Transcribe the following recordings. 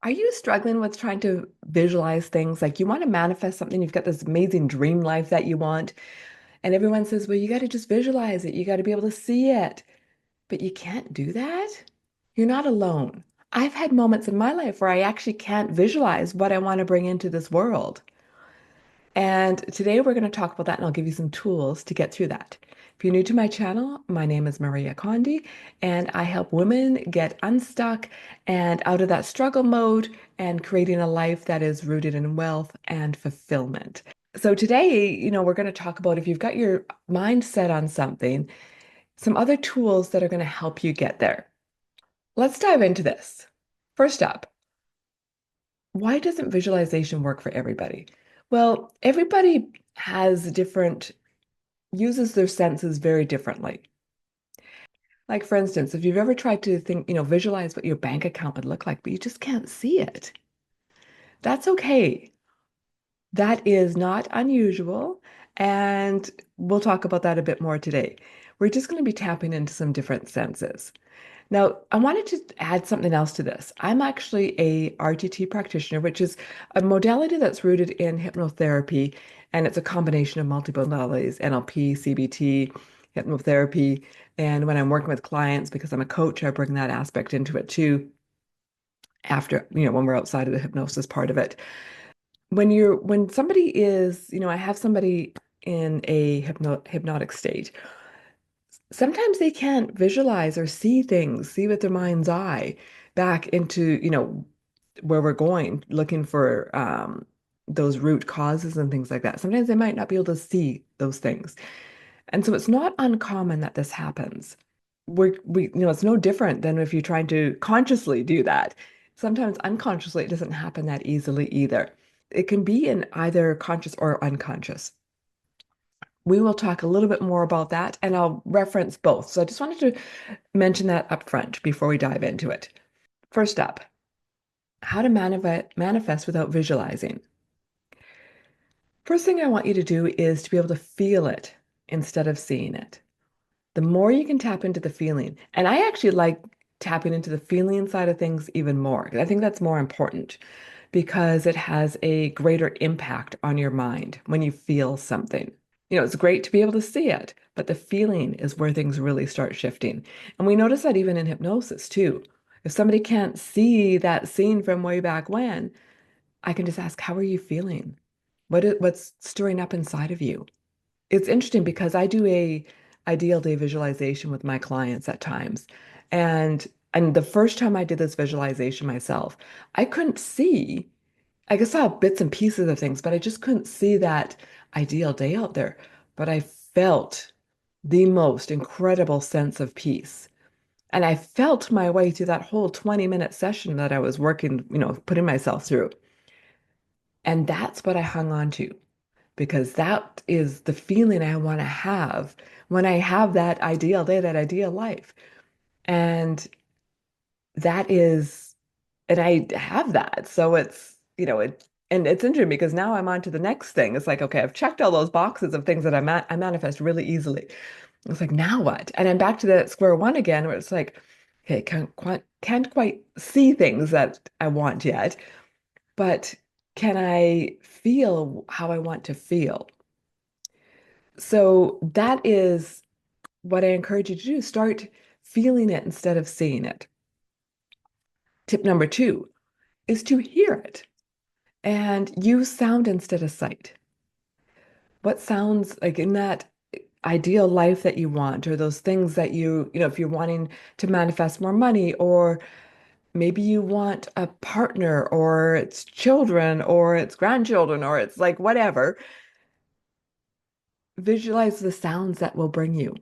Are you struggling with trying to visualize things? Like you want to manifest something, you've got this amazing dream life that you want, and everyone says, well, you got to just visualize it. You got to be able to see it. But you can't do that. You're not alone. I've had moments in my life where I actually can't visualize what I want to bring into this world. And today we're going to talk about that, and I'll give you some tools to get through that. If you're new to my channel, my name is Maria Condi, and I help women get unstuck and out of that struggle mode and creating a life that is rooted in wealth and fulfillment. So today, we're going to talk about if you've got your mind set on something, some other tools that are going to help you get there. Let's dive into this. First up, why doesn't visualization work for everybody? Well, everybody has different, uses their senses very differently. Like, for instance, if you've ever tried to think, visualize what your bank account would look like, but you just can't see it, that's okay. That is not unusual. And we'll talk about that a bit more today. We're just going to be tapping into some different senses. Now, I wanted to add something else to this. I'm actually a RTT practitioner, which is a modality that's rooted in hypnotherapy, and it's a combination of multiple modalities, NLP, CBT, hypnotherapy. And when I'm working with clients, because I'm a coach, I bring that aspect into it too, after, when we're outside of the hypnosis part of it. When somebody is, I have somebody in a hypnotic state. Sometimes they can't visualize or see things, see with their mind's eye back into, where we're going, looking for those root causes and things like that. Sometimes they might not be able to see those things. And so it's not uncommon that this happens. It's no different than if you're trying to consciously do that. Sometimes unconsciously, it doesn't happen that easily either. It can be in either conscious or unconscious. We will talk a little bit more about that, and I'll reference both. So I just wanted to mention that up front before we dive into it. First up, how to manifest without visualizing. First thing I want you to do is to be able to feel it instead of seeing it. The more you can tap into the feeling, and I actually like tapping into the feeling side of things even more. I think that's more important because it has a greater impact on your mind when you feel something. It's great to be able to see it, but the feeling is where things really start shifting. And we notice that even in hypnosis too. If somebody can't see that scene from way back when, I can just ask, how are you feeling? What's stirring up inside of you? It's interesting because I do a ideal day visualization with my clients at times. And the first time I did this visualization myself, I couldn't see, I guess I saw bits and pieces of things, but I just couldn't see that ideal day out there. But I felt the most incredible sense of peace. And I felt my way through that whole 20-minute session that I was working, putting myself through. And that's what I hung on to because that is the feeling I want to have when I have that ideal day, that ideal life. And that is, and I have that. So and it's interesting because now I'm on to the next thing. It's like, okay, I've checked all those boxes of things that I manifest really easily. It's like, now what? And I'm back to the square one again, where it's like, okay, can't quite see things that I want yet, but can I feel how I want to feel? So that is what I encourage you to do. Start feeling it instead of seeing it. Tip number two is to hear it and use sound instead of sight. What sounds like in that ideal life that you want, or those things that if you're wanting to manifest more money, or maybe you want a partner, or it's children, or it's grandchildren, or it's like whatever, visualize the sounds that will bring you.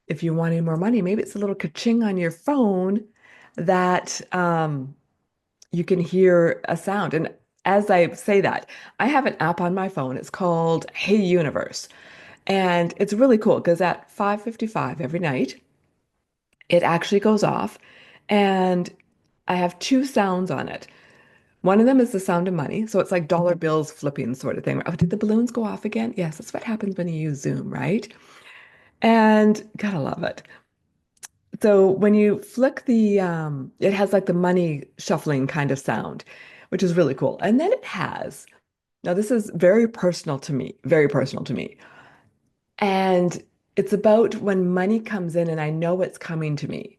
If you're wanting more money, maybe it's a little ka-ching on your phone that you can hear a sound. And as I say that, I have an app on my phone. It's called Hey Universe. And it's really cool because at 5:55 every night, it actually goes off. And I have two sounds on it. One of them is the sound of money. So it's like dollar bills flipping sort of thing. Oh, did the balloons go off again? Yes, that's what happens when you use Zoom, right? And gotta love it. So when you flick it has like the money shuffling kind of sound, which is really cool. And then it has, now this is very personal to me, very personal to me. And it's about when money comes in and I know it's coming to me.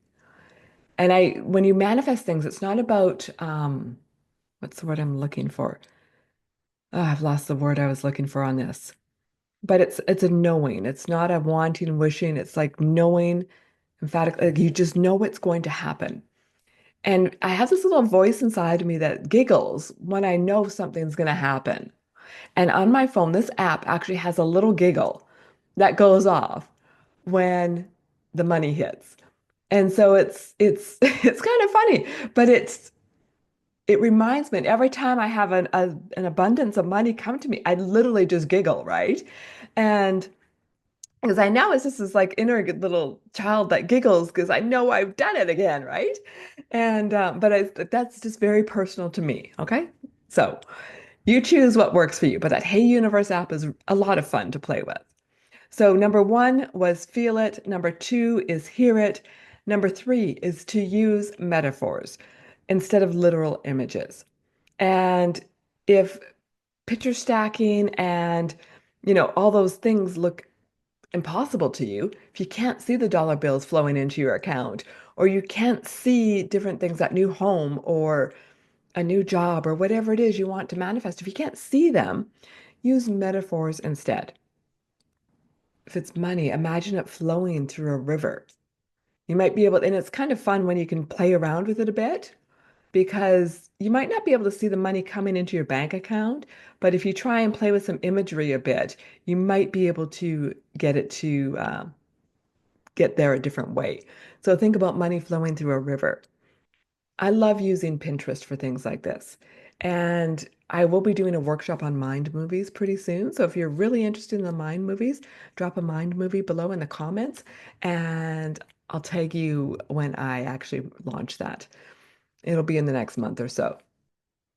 And when you manifest things, it's not about, what's the word I'm looking for? Oh, I've lost the word I was looking for on this. But it's a knowing. It's not a wanting, wishing. It's like knowing, emphatic, like you just know what's going to happen. And I have this little voice inside of me that giggles when I know something's going to happen. And on my phone, this app actually has a little giggle that goes off when the money hits. And so it's it's kind of funny, but it reminds me, and every time I have an abundance of money come to me, I literally just giggle, right? And because I know it's just this like inner little child that giggles because I know I've done it again, right? And that's just very personal to me. Okay, so you choose what works for you. But that Hey Universe app is a lot of fun to play with. So number one was feel it. Number two is hear it. Number three is to use metaphors instead of literal images. And if picture stacking and all those things look impossible to you, if you can't see the dollar bills flowing into your account, or you can't see different things, that new home or a new job or whatever it is you want to manifest, if you can't see them, use metaphors instead. If it's money, imagine it flowing through a river. You might be able, and it's kind of fun when you can play around with it a bit because you might not be able to see the money coming into your bank account, but if you try and play with some imagery a bit, you might be able to get it to get there a different way. So think about money flowing through a river. I love using Pinterest for things like this. And I will be doing a workshop on mind movies pretty soon. So if you're really interested in the mind movies, drop a mind movie below in the comments and I'll tag you when I actually launch that. It'll be in the next month or so.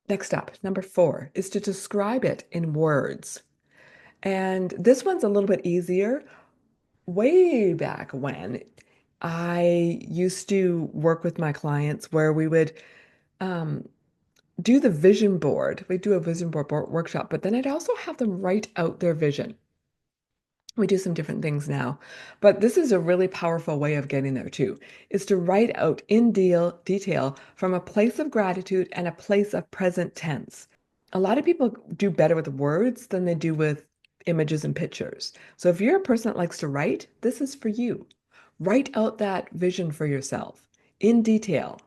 Next up, number four, is to describe it in words. And this one's a little bit easier. Way back when, I used to work with my clients where we would um, do the vision board. We do a vision board workshop, but then I'd also have them write out their vision. We do some different things now, but this is a really powerful way of getting there too, is to write out in detail from a place of gratitude and a place of present tense. A lot of people do better with words than they do with images and pictures. So if you're a person that likes to write, this is for you. Write out that vision for yourself in detail.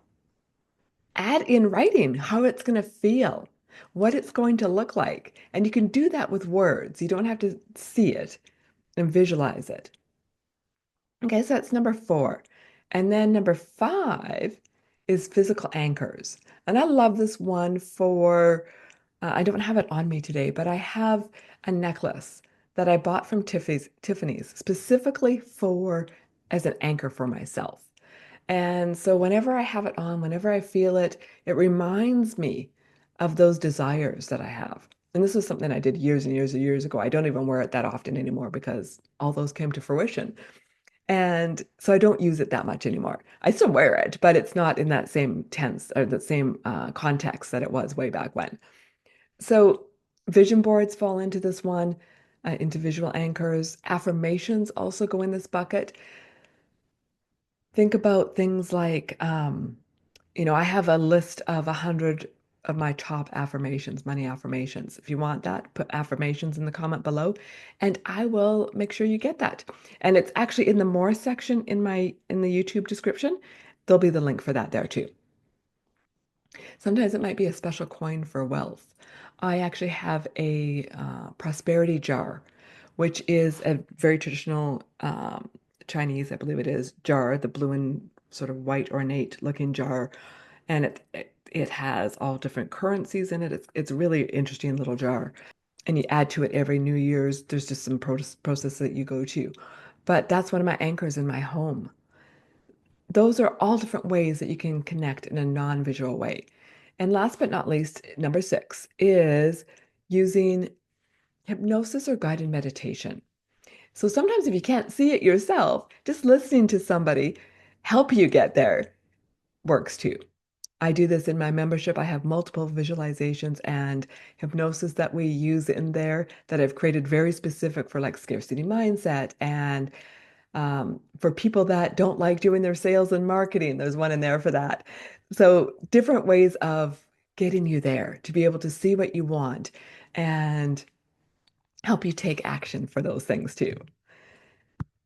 Add in writing how it's going to feel, what it's going to look like. And you can do that with words. You don't have to see it and visualize it. Okay, so that's number four. And then number five is physical anchors. And I love this one for, I don't have it on me today, but I have a necklace that I bought from Tiffany's specifically for as an anchor for myself. And so whenever I have it on, whenever I feel it, it reminds me of those desires that I have. And this was something I did years and years and years ago. I don't even wear it that often anymore because all those came to fruition. And so I don't use it that much anymore. I still wear it, but it's not in that same tense or the same context that it was way back when. So vision boards fall into this one, into visual anchors. Affirmations also go in this bucket. Think about things like, I have a list of 100 of my top affirmations, money affirmations. If you want that, put affirmations in the comment below, and I will make sure you get that. And it's actually in the more section in the YouTube description. There'll be the link for that there too. Sometimes it might be a special coin for wealth. I actually have a prosperity jar, which is a very traditional Chinese, I believe it is, jar, the blue and sort of white ornate looking jar. And it has all different currencies in it. It's a really interesting little jar. And you add to it every New Year's. There's just some process that you go to. But that's one of my anchors in my home. Those are all different ways that you can connect in a non-visual way. And last but not least, number six is using hypnosis or guided meditation. So sometimes if you can't see it yourself, just listening to somebody help you get there works too. I do this in my membership. I have multiple visualizations and hypnosis that we use in there that I've created very specific for like scarcity mindset and for people that don't like doing their sales and marketing. There's one in there for that. So different ways of getting you there to be able to see what you want and help you take action for those things too.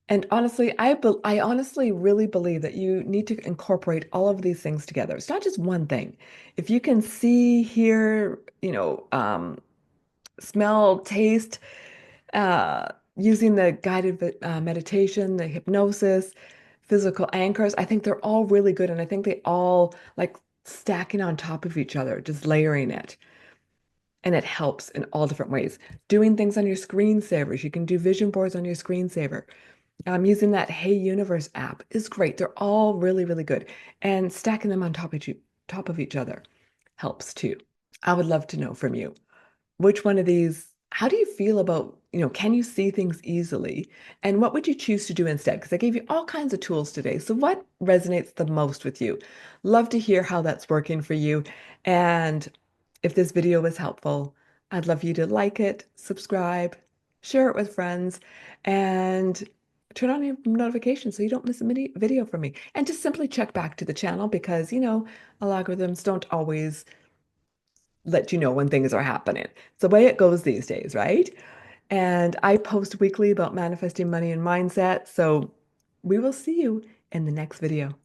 And honestly, I honestly really believe that you need to incorporate all of these things together. It's not just one thing. If you can see, hear, smell, taste, using the guided meditation, the hypnosis, physical anchors, I think they're all really good. And I think they all like stacking on top of each other, just layering it. And it helps in all different ways. Doing things on your screensavers. You can do vision boards on your screensaver. Using that Hey Universe app is great. They're all really, really good. And stacking them on top of each other helps too. I would love to know from you. Which one of these, how do you feel about, can you see things easily? And what would you choose to do instead? Because I gave you all kinds of tools today. So what resonates the most with you? Love to hear how that's working for you. And if this video was helpful, I'd love you to like it, subscribe, share it with friends, and turn on your notifications so you don't miss a video from me. And just simply check back to the channel because, algorithms don't always let you know when things are happening. It's the way it goes these days, right? And I post weekly about manifesting money and mindset. So we will see you in the next video.